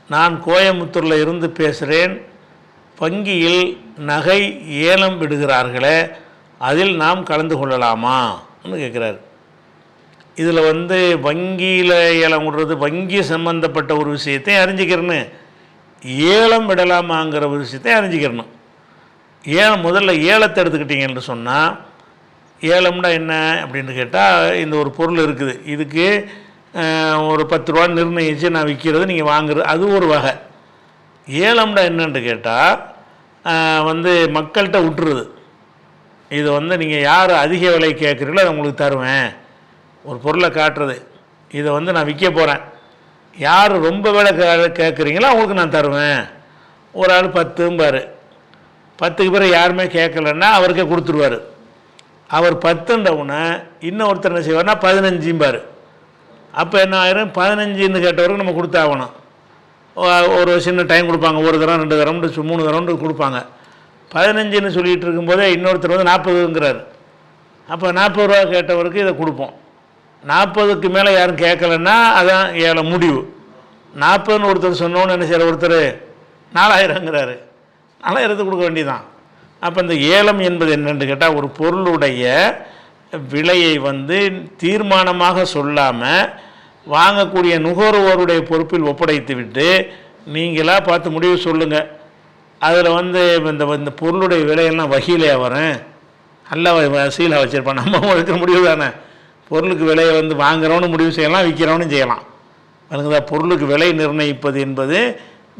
நான் கோயம்புத்தூரில் இருந்து பேசுகிறேன். வங்கியில் நகை ஏலம் விடுகிறார்களே, அதில் நாம் கலந்து கொள்ளலாமான்னு கேட்குறாரு. இதில் வங்கியில் ஏலம் விடுறது, வங்கி சம்பந்தப்பட்ட ஒரு விஷயத்தை அறிஞ்சிக்கிறேன்னு, ஏலம் விடலாமாங்கிற ஒரு விஷயத்தை அறிஞ்சிக்கிறணும். முதல்ல ஏலத்தை எடுத்துக்கிட்டீங்கன்னு சொன்னால், ஏலம்னா என்ன அப்படின்னு கேட்டால், இந்த ஒரு பொருள் இருக்குது, இதுக்கு ஒரு 10 ரூபா நிர்ணயித்து நான் விற்கிறது, நீங்கள் வாங்குறது, அது ஒரு வகை. ஏலம்னா என்னன்னு கேட்டால், மக்கள்கிட்ட விட்டுருது. இது நீங்கள் யார் அதிக விலை கேட்குறீங்களோ அதை உங்களுக்கு தருவேன். ஒரு பொருளை காட்டுறது, இதை நான் விற்க போகிறேன், யார் ரொம்ப விலை கேட்குறீங்களோ அவங்களுக்கு நான் தருவேன். ஒரு ஆள் 10ம்பார், 10க்கு பிறகு யாருமே கேட்கலன்னா அவருக்கே கொடுத்துருவார். அவர் 10ன்றவுடனே இன்னொருத்தர் என்ன செய்வார்னா 15ம்பார். அப்போ என்ன ஆயிரும், 15ன்னு கேட்டவருக்கு நம்ம கொடுத்தாகணும். ஒரு சின்ன டைம் கொடுப்பாங்க, ஒரு தரம் 2 தரம் 3 தரம்னு கொடுப்பாங்க. 15ன்னு சொல்லிகிட்டு இருக்கும்போதே இன்னொருத்தர் 40ங்கிறார். அப்போ 40 ரூபா கேட்டவருக்கு இதை கொடுப்போம். 40க்கு மேலே யாரும் கேட்கலன்னா அதான் ஏலம் முடிவு. 40ன்னு ஒருத்தர் சொன்னோன்னு என்ன செய்கிற, ஒருத்தர் 4000ங்கிறாரு, 4000த்துக்கு கொடுக்க வேண்டியதான். அப்போ இந்த ஏலம் என்பது என்னென்னு கேட்டால், ஒரு பொருளுடைய விலையை தீர்மானமாக சொல்லாமல் வாங்கக்கூடிய நுகர்வோருடைய பொறுப்பில் ஒப்படைத்து விட்டு நீங்களாக பார்த்து முடிவு சொல்லுங்கள். அதில் இந்த பொருளுடைய விலையெல்லாம் வகையிலே வரும், நல்ல சீலாக வச்சுருப்பான், நம்ம எடுக்கிற முடிவு தானே. பொருளுக்கு விலையை வாங்குறவனு முடிவு செய்யலாம், விற்கிறவனும் செய்யலாம். அதுக்குதா பொருளுக்கு விலை நிர்ணயிப்பது என்பது,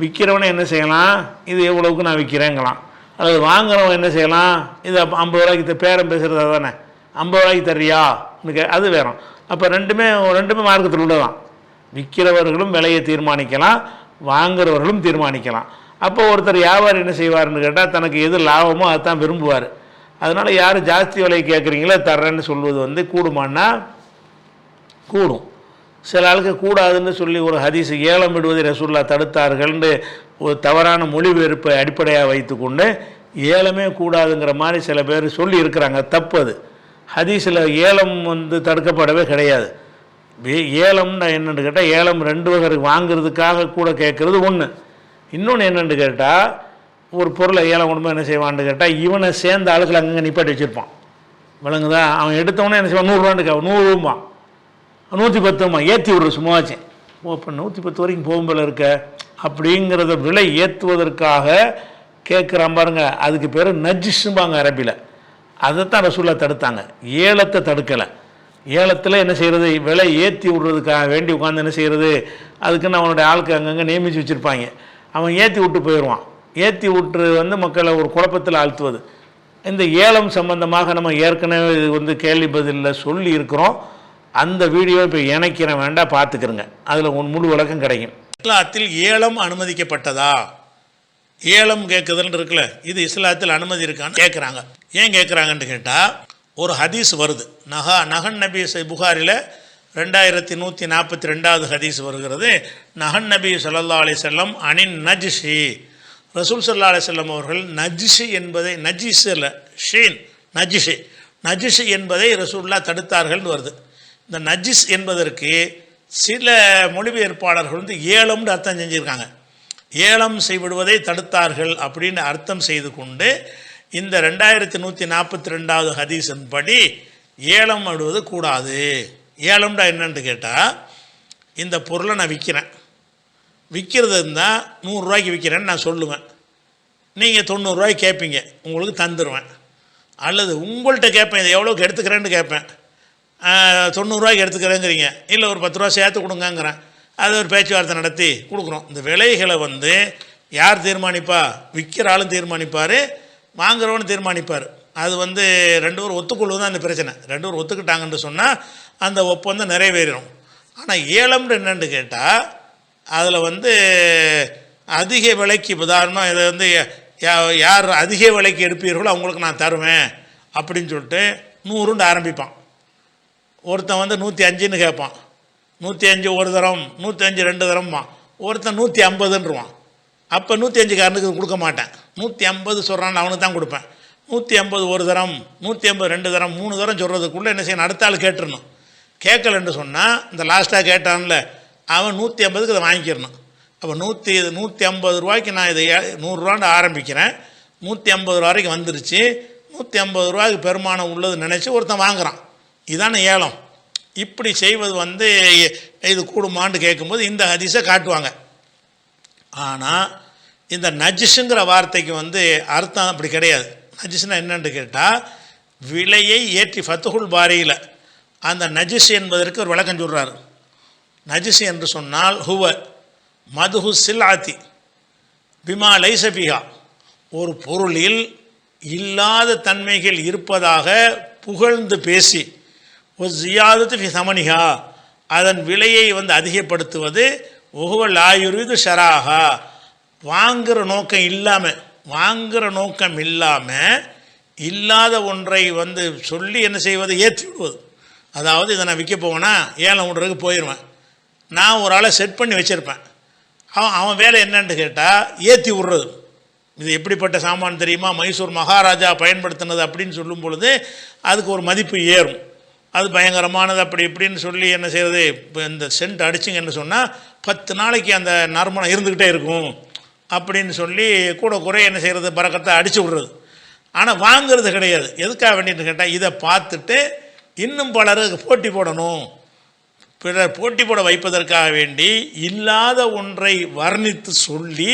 விற்கிறவனை என்ன செய்யலாம், இது எவ்வளவுக்கு நான் விற்கிறேங்கலாம், அல்லது வாங்குறவன் என்ன செய்யலாம், இது 50 ரூபாய்க்கு பேரம் பேசுகிறதா தானே, 50 ரூபாய்க்கு தர்றியா, அது வேறும். அப்போ ரெண்டுமே மார்க்கத்தில் உள்ளதான். விற்கிறவர்களும் விலையை தீர்மானிக்கலாம், வாங்குறவர்களும் தீர்மானிக்கலாம். அப்போ ஒருத்தர் வியாபாரி என்ன செய்வார்னு கேட்டால், தனக்கு எது லாபமோ அதுதான் விரும்புவார். அதனால் யார் ஜாஸ்தி விலை கேட்குறீங்களோ தர்றேன்னு சொல்வது கூடுமான்னா கூடும். சில ஆளுக்கு கூடாதுன்னு சொல்லி ஒரு ஹதீஸ், ஏலம் விடுவதை ரசூலுல்லாஹ் தடுத்தார்கள்னு ஒரு தவறான மொழிபெயர்ப்பை அடிப்படையாக வைத்து கொண்டு ஏலமே கூடாதுங்கிற மாதிரி சில பேர் சொல்லி இருக்கிறாங்க. தப்பு. அது ஹதீஸில் ஏலம் தடுக்கப்படவே கிடையாது. ஏலம்னா என்னென்னு கேட்டால், ஏலம் 2 வகை, வாங்கிறதுக்காக கூட கேட்குறது ஒன்று. இன்னொன்று என்னென்னு கேட்டால், ஒரு பொருளை ஏலம் கொண்டு என்ன செய்வான்னு கேட்டால், இவனை சேர்ந்த ஆளுக்கள் அங்கங்கே நிப்பாட்டி வச்சுருப்பான், விளங்குதா. அவன் எடுத்தவொடனே என்ன செய்வான், 100 ரூபான்னு 100 110 ஏற்றி விடுற சும்மாச்சு. இப்போ 110 வரைக்கும் போகும்போல இருக்க அப்படிங்கிறத விலை ஏற்றுவதற்காக கேட்குறான் பாருங்க, அதுக்கு பேர் நஜிஸும்பாங்க அரபியில். அதைத்தான் ரசூலுல்லாஹ் தடுத்தாங்க, ஏலத்தை தடுக்கலை. ஏலத்தில் என்ன செய்கிறது, விலை ஏற்றி விடுறதுக்காக வேண்டி உட்காந்து என்ன செய்கிறது, அதுக்குன்னு அவனுடைய ஆளுக்கு அங்கங்கே நியமித்து வச்சுருப்பாங்க. அவன் ஏற்றி விட்டு போயிடுவான். ஏற்றி விட்டு மக்களை ஒரு குழப்பத்தில் ஆழ்த்துவது. இந்த ஏலம் சம்பந்தமாக நம்ம ஏற்கனவே கேள்வி பதிலில் சொல்லி இருக்கிறோம். அந்த வீடியோ இப்போ இணைக்கிற வேண்டாம், பார்த்துக்கிறங்க, அதில் முழு விளக்கம் கிடைக்கும். இஸ்லாத்தில் ஏலம் அனுமதிக்கப்பட்டதா, ஏலம் கேட்குதுன்னு இருக்குல்ல, இது இஸ்லாத்தில் அனுமதி இருக்கான்னு கேட்குறாங்க. ஏன் கேட்குறாங்கன்னு கேட்டால், ஒரு ஹதீஸ் வருது, நஹன் நபி புகாரில் 2142வது ஹதீஸ் வருகிறது. நஹன் நபி ஸல்லல்லாஹு அலைஹி வஸல்லம் அனின் நஜ்ஷி, ரசூல் ஸல்லல்லாஹு அலைஹி வஸல்லம் அவர்கள் நஜ்ஷி என்பதை, நஜிஸ் இல்லை ஷீன், நஜிஷ் என்பதை ரசூலுல்லாஹ் தடுத்தார்கள்னு வருது. இந்த நஜிஸ் என்பதற்கு சில மொழிபெயர்ப்பாளர்கள் ஏலம்னு அர்த்தம் செஞ்சுருக்காங்க. ஏலம் செய்விடுவதை தடுத்தார்கள் அப்படின்னு அர்த்தம் செய்து கொண்டு இந்த 2142வது ஹதீஸின் படி ஏலம் விடுவது கூடாது. ஏலம்டா என்னன்னு கேட்டால், இந்த பொருளை நான் விற்கிறது இருந்தால் 100 ரூபாய்க்கு விற்கிறேன்னு நான் சொல்லுவேன், நீங்கள் 90 ரூபாய்க்கு கேட்பீங்க, உங்களுக்கு தந்துடுவேன். அல்லது உங்கள்கிட்ட கேட்பேன், இதை எவ்வளோக்கு எடுத்துக்கிறேன்னு கேட்பேன், 90 ரூபாய்க்கு எடுத்துக்கிறேங்கிறீங்க, இல்லை ஒரு 10 ரூபா சேர்த்து கொடுங்கங்கிறேன், அது ஒரு பேச்சுவார்த்தை நடத்தி கொடுக்குறோம். இந்த விலைகளை யார் தீர்மானிப்பா, விற்கிற ஆளும் தீர்மானிப்பார், வாங்குறவனு தீர்மானிப்பார். அது 2 பேரும் ஒத்துக்கொள்வது தான் அந்த பிரச்சனை. 2 பேரும் ஒத்துக்கிட்டாங்கன்னு சொன்னால் அந்த ஒப்பந்தம் நிறைவேறும். ஆனால் ஏலம்னு என்னென்னு கேட்டால், அதில் அதிக விலைக்கு, உதாரணமாக இதை யார் அதிக விலைக்கு எடுப்பீர்களோ அவங்களுக்கு நான் தருவேன் அப்படின்னு சொல்லிட்டு 100ன்னு ஆரம்பிப்பான். ஒருத்தன் 105ன்னு கேட்பான், 105 ஒரு தரம், 105 2 தரம்மா, ஒருத்தன் 150ன்றுவான். அப்போ 105காரனுக்கு கொடுக்க மாட்டேன், 150 சொல்கிறான்னு அவனுக்கு தான் கொடுப்பேன். 150 ஒரு தரம், 150 2 தரம், 3 தரம் சொல்கிறதுக்குள்ளே என்ன செய்யணும், அடுத்த ஆள் கேட்டுருணும். கேட்கலன்னு சொன்னால் இந்த லாஸ்ட்டாக கேட்டான்ல அவன் 150க்கு அதை வாங்கிக்கிறணும். அப்போ 150 ரூபாய்க்கு நான் இதை 100 ஆரம்பிக்கிறேன், 150 ரூபா வரைக்கும் வந்துருச்சு, 150 ரூபாய்க்கு பெருமானம் உள்ளது நினச்சி ஒருத்தன் வாங்குகிறான். இதான ஏலம். இப்படி செய்வது வந்து இது கூடுமான்னு கேட்கும்போது இந்த ஹதீஸை காட்டுவாங்க. ஆனால் இந்த நஜிஸுங்கிற வார்த்தைக்கு வந்து அர்த்தம் அப்படி கிடையாது. நஜிஸ்னா என்னன்னு கேட்டால், விலையை ஏற்றி ஃபத்துஹுல் பாரியில் அந்த நஜிஸ் என்பதற்கு ஒரு விளக்கம் சொல்கிறார். நஜிஸ் என்று சொன்னால் ஹுவ மதுஹு சில்ஆத்தி பிமா லைசபிஹா, ஒரு பொருளில் இல்லாத தன்மைகள் இருப்பதாக புகழ்ந்து பேசி ஒரு ஜியாதத்து ஃபி சமனிஹா, அதன் விலையை வந்து அதிகப்படுத்துவது ஒஹுவ லாயுரிது ஷராஹா, வாங்குகிற நோக்கம் இல்லாமல் இல்லாத ஒன்றை வந்து சொல்லி என்ன செய்வது, ஏற்றி விடுவது. அதாவது இதை நான் விற்க போவேன்னா ஏலம் விடுறதுக்கு போயிடுவேன், நான் ஒரு ஆளை செட் பண்ணி வச்சுருப்பேன், அவன் வேலை என்னன்னு கேட்டால் ஏற்றி விடுறது. இது எப்படிப்பட்ட சாமான் தெரியுமா, மைசூர் மகாராஜா பயன்படுத்தினது அப்படின்னு சொல்லும் பொழுது அதுக்கு ஒரு மதிப்பு ஏறும், அது பயங்கரமானது அப்படி இப்படின்னு சொல்லி என்ன செய்கிறது. இப்போ இந்த சென்ட் அடிச்சிங்கன்னு சொன்னால் 10 நாளைக்கு அந்த நறுமணம் இருந்துக்கிட்டே இருக்கும் அப்படின்னு சொல்லி கூட குறைய என்ன செய்கிறது, பறக்கத்தை அடித்து விடுறது. ஆனால் வாங்கிறது கிடையாது. எதுக்காக வேண்டின்னு கேட்டால், இதை பார்த்துட்டு இன்னும் பலருக்கு போட்டி போடணும், பிறர் போட்டி போட வைப்பதற்காக வேண்டி இல்லாத ஒன்றை வர்ணித்து சொல்லி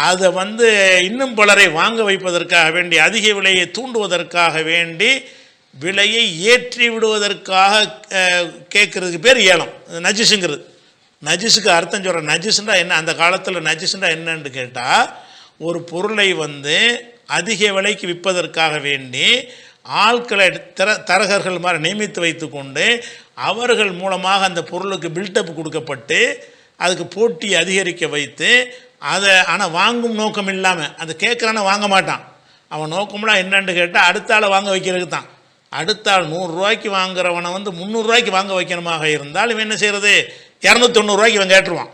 அதை வந்து இன்னும் பலரை வாங்க வைப்பதற்காக வேண்டி, அதிக விலையை தூண்டுவதற்காக வேண்டி விலையை ஏற்றி விடுவதற்காக கேட்குறதுக்கு பேர் ஏலம். நஜிஸுங்கிறது. நஜிஸுக்கு அர்த்தம் சொல்கிற, நஜிஸுன்றா என்ன, அந்த காலத்தில் நஜிஸுன்றா என்னன்னு கேட்டால், ஒரு பொருளை வந்து அதிக விலைக்கு விற்பதற்காக வேண்டி ஆட்களை தரகர்கள் மாதிரி நியமித்து வைத்து கொண்டு அவர்கள் மூலமாக அந்த பொருளுக்கு பில்டப் கொடுக்கப்பட்டு அதுக்கு போட்டி அதிகரிக்க வைத்து அதை, ஆனால் வாங்கும் நோக்கம் இல்லாமல், அதை கேட்குறான வாங்க மாட்டான், அவன் நோக்கம்லாம் என்னன்னு கேட்டால் அடுத்த ஆளை வாங்க வைக்கிறதுக்கு தான். அடுத்த ஆள் 100 ரூபாய்க்கு வாங்குறவனை வந்து 300 ரூபாய்க்கு வாங்க வைக்கணுமாக இருந்தால் இவன் என்ன செய்கிறது, 290 ரூபாய்க்கு இவன் கேட்டுருவான்,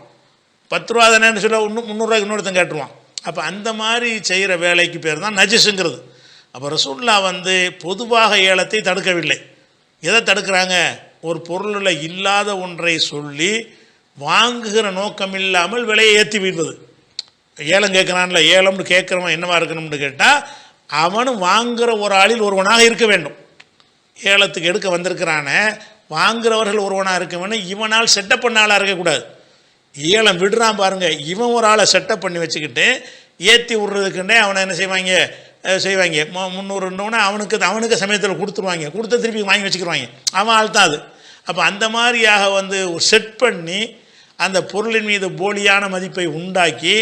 10 ரூபா தானேன்னு சொல்ல 300 ரூபாய்க்கு இன்னொருத்தன் கேட்டுருவான். அப்போ அந்த மாதிரி செய்கிற வேலைக்கு பேர் தான் நஜிஸுங்கிறது. அப்போ ரசூலுல்லாஹ் வந்து பொதுவாக ஏலத்தை தடுக்கவில்லை. எதை தடுக்கிறாங்க, ஒரு பொருளில் இல்லாத ஒன்றை சொல்லி வாங்குகிற நோக்கம் இல்லாமல் விலையை ஏற்றி விடுவது. ஏலம் கேட்குறான்ல, ஏலம்னு கேட்குறவன் என்னவா இருக்கணும்னு கேட்டால், அவனும் வாங்குகிற ஒரு ஆளில் ஒருவனாக இருக்க வேண்டும். ஏலத்துக்கு எடுக்க வந்திருக்கிறான வாங்குறவர்கள் ஒருவனாக இருக்க வேண்டும், இவனால் செட்டப் பண்ண ஆளாக இருக்கக்கூடாது. ஏலம் விடுறான் பாருங்கள், இவன் ஒரு ஆளை செட்டப் பண்ணி வச்சுக்கிட்டு ஏற்றி விட்றதுக்குன்னே அவனை என்ன செய்வாங்க 300 அவனுக்கு சமயத்தில் கொடுத்துருவாங்க, கொடுத்த திருப்பி வாங்கி வச்சுக்கிடுவாங்க, அவன் ஆள் தான் அது. அப்போ அந்த மாதிரியாக வந்து செட் பண்ணி அந்த பொருளின் மீது போலியான மதிப்பை உண்டாக்கி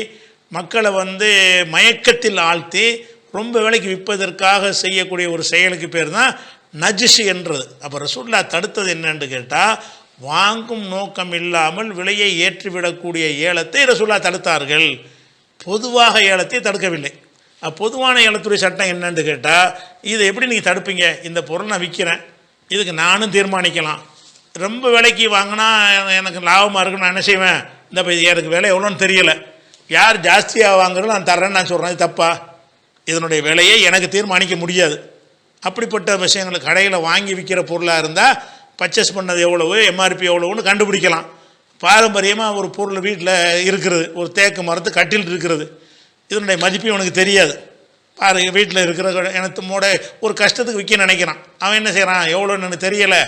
மக்களை வந்து மயக்கத்தில் ஆழ்த்தி ரொம்ப விலைக்கு விற்பதற்காக செய்யக்கூடிய ஒரு செயலுக்கு பேர் தான் நஜிஷ் என்றது. அப்போ ரசூலுல்லாஹ் தடுத்தது என்னன்னு கேட்டால், வாங்கும் நோக்கம் இல்லாமல் விலையை ஏற்றிவிடக்கூடிய ஏலத்தை ரசூலுல்லாஹ் தடுத்தார்கள், பொதுவாக ஏலத்தை தடுக்கவில்லை. பொதுவான ஏலத்துறை சட்டம் என்னன்னு கேட்டால், இதை எப்படி நீங்கள் தடுப்பீங்க, இந்த பொருள் நான் விற்கிறேன், இதுக்கு நானும் தீர்மானிக்கலாம், ரொம்ப விலைக்கு வாங்கினா எனக்கு லாபமாக இருக்குன்னு நான் என்ன செய்வேன், இந்த எனக்கு விலை எவ்வளோன்னு தெரியலை, யார் ஜாஸ்தியாக வாங்குறதோ நான் தர்றேன்னு நான் சொல்கிறேன், இது தப்பா, இதனுடைய விலையை எனக்கு தீர்மானிக்க முடியாது. அப்படிப்பட்ட விஷயங்களை கடையில் வாங்கி விற்கிற பொருளாக இருந்தால் பர்ச்சேஸ் பண்ணது எவ்வளவு, எம்ஆர்பி எவ்வளவுன்னு கண்டுபிடிக்கலாம். பாரம்பரியமாக ஒரு பொருள் வீட்டில் இருக்கிறது, ஒரு தேக்கு மரத்து கட்டில் இருக்கிறது, இதனுடைய மதிப்பு அவனுக்கு தெரியாது. பாருங்க, வீட்டில் இருக்கிற எனத்தோட ஒரு கஷ்டத்துக்கு விற்க நினைக்கிறான், அவன் என்ன செய்கிறான், எவ்வளோன்னு எனக்கு தெரியலை,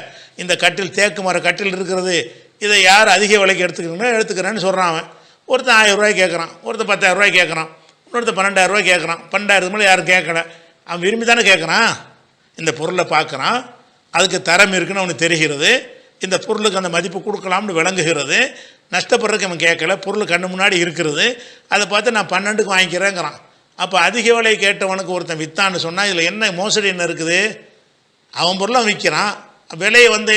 இந்த கட்டில் தேக்கு மர கட்டில் இருக்கிறது, இதை யார் அதிக விலைக்கு எடுத்துக்கிறேன்னு சொல்கிறான். அவன் ஒருத்தன் 1000 ரூபாய் கேட்குறான், ஒருத்தர் 10,000 ரூபாய் கேட்குறான், இன்னொருத்தர் 12,000 ரூபாய் கேட்குறான். 12,000 மேலே யாரும் கேட்கல, அவன் விரும்பி தானே கேட்குறான். இந்த பொருளை பார்க்குறான், அதுக்கு தரம் இருக்குன்னு அவனுக்கு தெரிகிறது, இந்த பொருளுக்கு அந்த மதிப்பு கொடுக்கலாம்னு விளங்குகிறது, நஷ்டப்படுறதுக்கு அவன் கேட்கல, பொருள் கண்ணு முன்னாடி இருக்கிறது, அதை பார்த்து நான் 12க்கு வாங்கிக்கிறேங்கிறான். அப்போ அதிக விலை கேட்டவனுக்கு ஒருத்தன் விற்றான்னு சொன்னால் இதில் என்ன மோசடி என்ன இருக்குது, அவன் பொருளை விற்கிறான், விலையை வந்து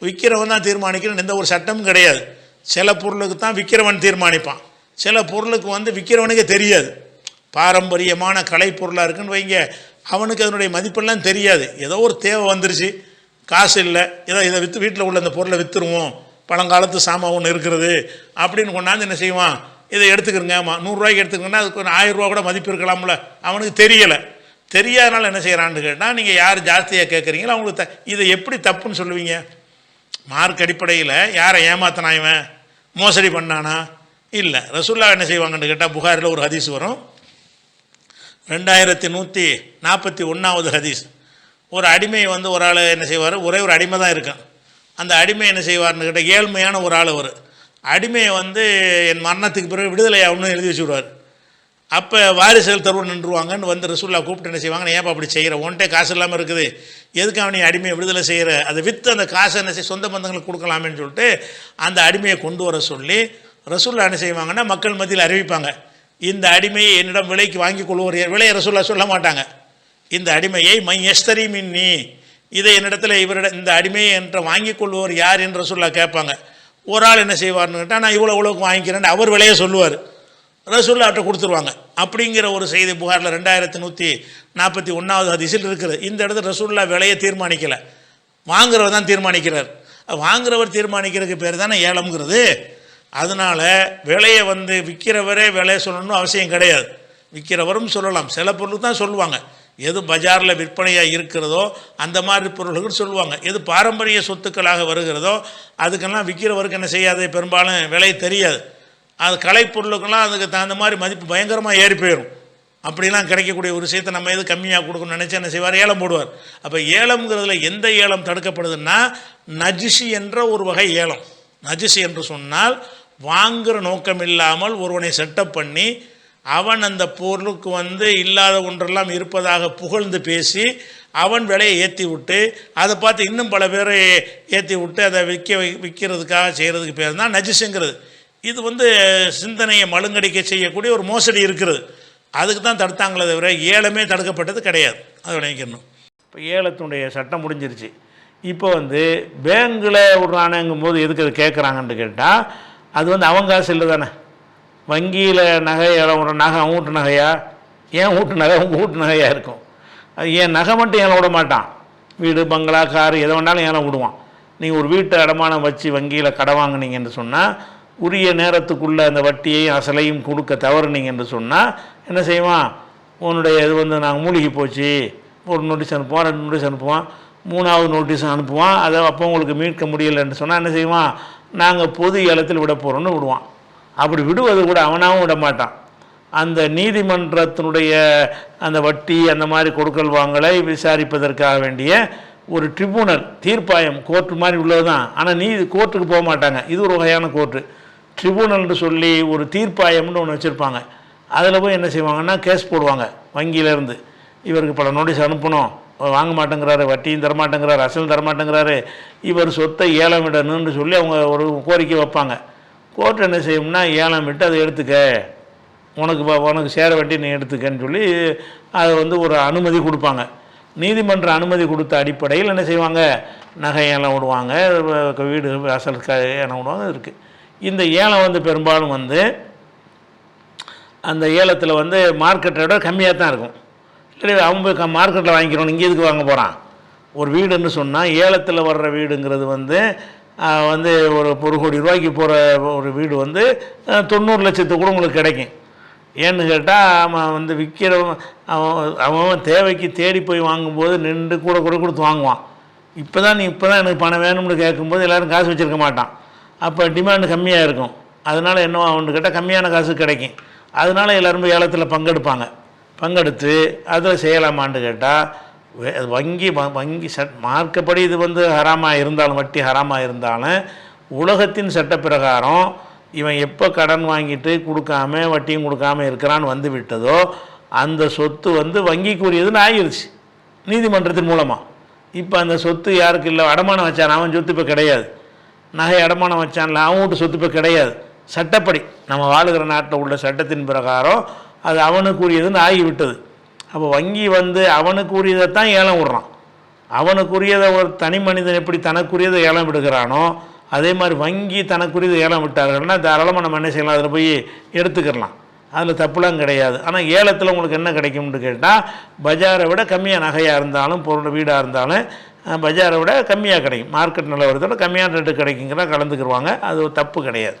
விற்கிறவன் தான் தீர்மானிக்கணும், எந்த ஒரு சட்டமும் கிடையாது. சில பொருளுக்கு தான் விற்கிறவன் தீர்மானிப்பான், சில பொருளுக்கு வந்து விற்கிறவனுக்கே தெரியாது. பாரம்பரியமான கலை பொருளாக இருக்குன்னு வைங்க, அவனுக்கு அதனுடைய மதிப்பெல்லாம் தெரியாது, ஏதோ ஒரு தேவை வந்துருச்சு, காசு இல்லை, இதை விற்று வீட்டில் உள்ள அந்த பொருளை விற்றுருவோம், பழங்காலத்து சாமான் ஒன்று இருக்கிறது அப்படின்னு கொண்டாந்து என்ன செய்வான், இதை எடுத்துக்கிறங்க, 100 ரூபாய்க்கு எடுத்துக்கங்கன்னா அதுக்கு ஒரு 1000 ரூபா கூட மதிப்பு இருக்கலாம்ல, அவனுக்கு தெரியலை. தெரியாதனால என்ன செய்கிறான்னு கேட்டால், நீங்கள் யார் ஜாஸ்தியாக கேட்குறீங்களோ அவங்களுக்கு இதை எப்படி தப்புன்னு சொல்லுவீங்க. மார்க் அடிப்படையில் யாரை ஏமாத்தினா, இவன் மோசடி பண்ணானா, இல்லை. ரசூல்லா என்ன செய்வாங்கன்னு கேட்டால் புகாரில் ஒரு ஹதீஸ் வரும், 2141வது ஹதீஸ். ஒரு அடிமை வந்து ஒரு ஆள் என்ன செய்வார், ஒரே ஒரு அடிமை தான் இருக்கான். அந்த அடிமை என்ன செய்வார்னு கேட்டால் ஏழ்மையான ஒரு ஆள் அவர் அடிமையை வந்து என் மரணத்துக்கு பிறகு விடுதலை ஆகணும்னு எழுதி வச்சு விடுவார். அப்போ வாரிசுகள் தருவன் நின்றுவாங்கன்னு வந்து ரசூல்லா கூப்பிட்டு என்ன செய்வாங்க, ஏன் அப்படி செய்கிற, ஒன்ட்டே காசு இல்லாமல் இருக்குது, எதுக்கு அவனை அடிமையை விடுதலை செய்கிற, அதை விற்று அந்த காசை என்ன செய்ய சொந்த பந்தங்களுக்கு கொடுக்கலாமேன்னு சொல்லிட்டு அந்த அடிமையை கொண்டு வர சொல்லி ரசூல்லா என்ன செய்வாங்கன்னா மக்கள் மத்தியில் அறிவிப்பாங்க, இந்த அடிமையை என்னிடம் விலைக்கு வாங்கி கொள்வோர், விலையை ரசூல்லா சொல்ல மாட்டாங்க, இந்த அடிமையை மை எஸ்தரி மின்னி, இதை என்னிடத்தில் இவரிடம் இந்த அடிமையை என்ற வாங்கி கொள்வோர் யார் என்று ரசூல்லா கேட்பாங்க. ஒரு ஆள் என்ன செய்வார்னு கேட்டால் நான் இவ்வளோக்கு வாங்கிக்கிறேன்னு அவர் விலையை சொல்லுவார், ரசூல்லா அவர்கிட்ட கொடுத்துருவாங்க. அப்படிங்கிற ஒரு செய்தி புகாரில் 2141வது ஹதீஸில் இருக்குது. இந்த இடத்துல ரசூல்லா விலையை தீர்மானிக்கலை, வாங்குறவர் தான் தீர்மானிக்கிறார். வாங்குறவர் தீர்மானிக்கிறதுக்கு பேர் தானே ஏலம்ங்கிறது. அதனால் விலையை வந்து விற்கிறவரே விலையை சொல்லணும்னு அவசியம் கிடையாது, விற்கிறவரும் சொல்லலாம். சில பொருளுக்கு தான் சொல்லுவாங்க, எது பஜாரில் விற்பனையாக இருக்கிறதோ அந்த மாதிரி பொருள்கள் சொல்லுவாங்க. எது பாரம்பரிய சொத்துக்களாக வருகிறதோ அதுக்கெல்லாம் விற்கிறவருக்கு என்ன செய்யாது, பெரும்பாலும் விலை தெரியாது. அது கலைப்பொருளுக்கெல்லாம் அதுக்கு தகுந்த மாதிரி மதிப்பு பயங்கரமாக ஏறி போயிடும். அப்படிலாம் கிடைக்கக்கூடிய ஒரு விஷயத்தை நம்ம எது கம்மியாக கொடுக்கணும்னு நினச்சி என்ன செய்வார், ஏலம் போடுவார். அப்போ ஏலம்ங்கிறதுல எந்த ஏலம் தடுக்கப்படுதுன்னா நஜிஷி என்ற ஒரு வகை ஏலம். நஜிஷி என்று சொன்னால் வாங்குகிற நோக்கம் இல்லாமல் ஒருவனை செட்டப் பண்ணி அவன் அந்த பொருளுக்கு வந்து இல்லாத ஒன்றெல்லாம் இருப்பதாக புகழ்ந்து பேசி அவன் விலையை ஏற்றி விட்டு அதை பார்த்து இன்னும் பல பேரை ஏற்றி விட்டு அதை விற்கிறதுக்காக செய்கிறதுக்கு பேர் தான் நஜிஸுங்கிறது. இது வந்து சிந்தனையை மழுங்கடிக்க செய்யக்கூடிய ஒரு மோசடி இருக்கிறது. அதுக்கு தான் தடுத்தாங்களே தவிர ஏலமே தடுக்கப்பட்டது கிடையாது. அதை நினைக்கணும். இப்போ ஏலத்தினுடைய சட்டம் முடிஞ்சிருச்சு. இப்போ வந்து பேங்கில் விட்றானுங்கும் போது எதுக்கு அதை கேட்குறாங்கன்னு கேட்டால் அது வந்து அவங்க காசு இல்லை தானே. வங்கியில் நகை ஏலம் விடுற நகை அவங்க வீட்டு நகையா, ஏன் வீட்டு நகை உங்கள் வீட்டு நகையாக இருக்கும். அது ஏன் நகை மட்டும் ஏலம் விட மாட்டான், வீடு பங்களா காரு எதை வேணாலும் ஏலம் விடுவான். நீங்கள் ஒரு வீட்டை அடமானம் வச்சு வங்கியில் கடை வாங்கினீங்கன்னு சொன்னால் உரிய நேரத்துக்குள்ளே அந்த வட்டியையும் அசலையும் கொடுக்க தவறுனீங்க என்று சொன்னால் என்ன செய்வான், உன்னுடைய இது வந்து நாங்கள் மூழ்கி போச்சு, ஒரு நோட்டீஸ் அனுப்புவான், 2 நோட்டீஸ் அனுப்புவான், 3வது நோட்டீஸ் அனுப்புவான். அதை அப்போ உங்களுக்கு மீட்க முடியலைன்னு சொன்னால் என்ன செய்வான், நாங்கள் பொது ஏலத்தில் விட போகிறோன்னு விடுவான். அப்படி விடுவது கூட அவனாகவும் விட மாட்டான். அந்த நீதிமன்றத்தினுடைய அந்த வட்டி அந்த மாதிரி கொடுக்கல் வாங்கலை விசாரிப்பதற்காக வேண்டிய ஒரு ட்ரிபுனல், தீர்ப்பாயம், கோர்ட்டு மாதிரி உள்ளது தான். ஆனால் கோர்ட்டுக்கு போக மாட்டாங்க. இது ஒரு வகையான கோர்ட்டு. ட்ரிபுனல்னு சொல்லி ஒரு தீர்ப்பாயம்னு ஒன்று வச்சுருப்பாங்க. அதில் போய் என்ன செய்வாங்கன்னா கேஸ் போடுவாங்க. வங்கியிலேருந்து இவருக்கு பல நோட்டீஸ் அனுப்பணும், வாங்க மாட்டேங்கிறாரு, வட்டியும் தரமாட்டேங்கிறாரு, அசலும் தரமாட்டேங்கிறாரு, இவர் சொத்தை ஏலம் விடணும்னு சொல்லி அவங்க ஒரு கோரிக்கை வைப்பாங்க. கோர்ட் என்ன செய்யும்னா ஏலம் விட்டு அதை எடுத்துக்க, உனக்கு சேர வேண்டி நீ எடுத்துக்கன்னு சொல்லி அதை வந்து ஒரு அனுமதி கொடுப்பாங்க. நீதிமன்ற அனுமதி கொடுத்த அடிப்படையில் என்ன செய்வாங்க, நகை ஏலம் விடுவாங்க, வீடு அசல் ஏலம் விடுவாங்க இருக்குது. இந்த ஏலம் வந்து பெரும்பாலும் வந்து அந்த ஏலத்தில் வந்து மார்க்கெட்டை விட கம்மியாக தான் இருக்கும். இல்லை அவங்க போய் மார்க்கெட்டில் வாங்கிக்கிறோம், இங்கே எதுக்கு வாங்க போகிறான். ஒரு வீடுன்னு சொன்னால் ஏலத்தில் வர்ற வீடுங்கிறது வந்து ஒரு 1 கோடி ரூபாய்க்கு போகிற ஒரு வீடு வந்து 90 லட்சத்துக்கு கூட உங்களுக்கு கிடைக்கும். ஏன்னு கேட்டால் அவன் வந்து விற்கிறவன் அவன் தேவைக்கு தேடி போய் வாங்கும்போது நின்று கூட கொடுத்து வாங்குவான். இப்போ தான் எனக்கு பணம் வேணும்னு கேட்கும்போது எல்லோரும் காசு வச்சுருக்க மாட்டான். அப்போ டிமாண்டு கம்மியாக இருக்கும். அதனால் என்ன அவனு கேட்டால் கம்மியான காசு கிடைக்கும். அதனால் எல்லோரும் ஏலத்தில் பங்கெடுத்து அதில் செய்யலாமான்னு கேட்டால் வங்கி மார்க்கப்படி இது வந்து ஹராமாக இருந்தாலும், வட்டி ஹராமாக இருந்தாலும் உலகத்தின் சட்ட பிரகாரம் இவன் எப்போ கடன் வாங்கிட்டு கொடுக்காம வட்டியும் கொடுக்காம இருக்கிறான்னு வந்து விட்டதோ அந்த சொத்து வந்து வங்கிக்குரியதுன்னு ஆகிருச்சு நீதிமன்றத்தின் மூலமாக. இப்போ அந்த சொத்து யாருக்கு இல்லை, அடமானம் வச்சான் அவன் சொத்து இப்போ கிடையாது, நகை அடமானம் வச்சான்ல அவன் வீட்டு சொத்து இப்போ கிடையாது. சட்டப்படி நம்ம வாழுகிற நாட்டில் உள்ள சட்டத்தின் பிரகாரம் அது அவனுக்குரியதுன்னு ஆகிவிட்டது. அப்போ வங்கி வந்து அவனுக்குரியதை தான் ஏலம் விடுறான். அவனுக்குரியதை ஒரு தனி மனிதன் எப்படி தனக்குரியதை ஏலம் விடுகிறானோ அதே மாதிரி வங்கி தனக்குரியதை ஏலம் விட்டார்கள்னா தாராளமாக நம்ம என்ன செய்யலாம், அதில் போய் எடுத்துக்கிடலாம், அதில் தப்புலாம் கிடையாது. ஆனால் ஏலத்தில் உங்களுக்கு என்ன கிடைக்கும்னு கேட்டால் பஜாரை விட கம்மியாக நகையாக இருந்தாலும் பொருள் வீடாக இருந்தாலும் பஜாரை விட கம்மியாக கிடைக்கும். மார்க்கெட் நிலவரத்தோட கம்மியான ரேட்டு கிடைக்குங்கிற கலந்துக்கிடுவாங்க. அது தப்பு கிடையாது.